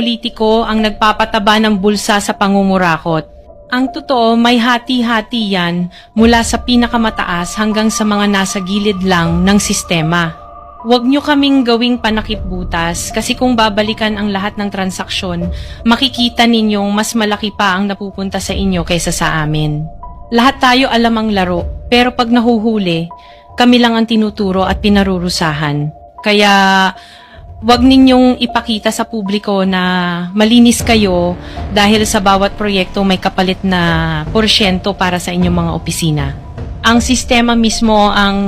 Politiko ang nagpapataba ng bulsa sa pangungurakot. Ang totoo, may hati-hati yan mula sa pinakamataas hanggang sa mga nasa gilid lang ng sistema. Huwag nyo kaming gawing panakipbutas kasi kung babalikan ang lahat ng transaksyon, makikita ninyong mas malaki pa ang napupunta sa inyo kaysa sa amin. Lahat tayo alam ang laro, pero pag nahuhuli, kami lang ang tinuturo at pinarurusahan. Kaya huwag ninyong ipakita sa publiko na malinis kayo dahil sa bawat proyekto may kapalit na porsyento para sa inyong mga opisina. Ang sistema mismo ang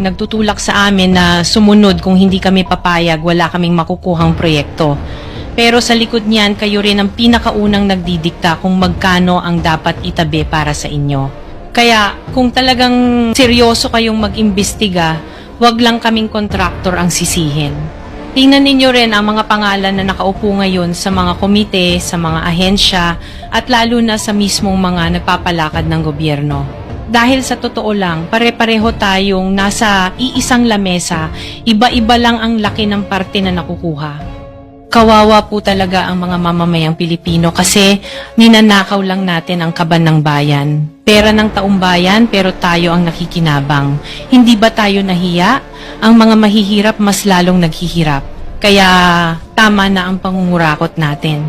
nagtutulak sa amin na sumunod kung hindi kami papayag, wala kaming makukuhang proyekto. Pero sa likod niyan, kayo rin ang pinakaunang nagdidikta kung magkano ang dapat itabi para sa inyo. Kaya kung talagang seryoso kayong mag-imbestiga, wag lang kaming kontraktor ang sisihin. Tingnan ninyo rin ang mga pangalan na nakaupo ngayon sa mga komite, sa mga ahensya, at lalo na sa mismong mga nagpapalakad ng gobyerno. Dahil sa totoo lang, pare-pareho tayong nasa iisang lamesa, iba-iba lang ang laki ng parte na nakukuha. Kawawa po talaga ang mga mamamayang Pilipino kasi ninanakaw lang natin ang kaban ng bayan. Pera ng taong bayan pero tayo ang nakikinabang. Hindi ba tayo nahiya? Ang mga mahihirap mas lalong naghihirap. Kaya tama na ang pangungurakot natin.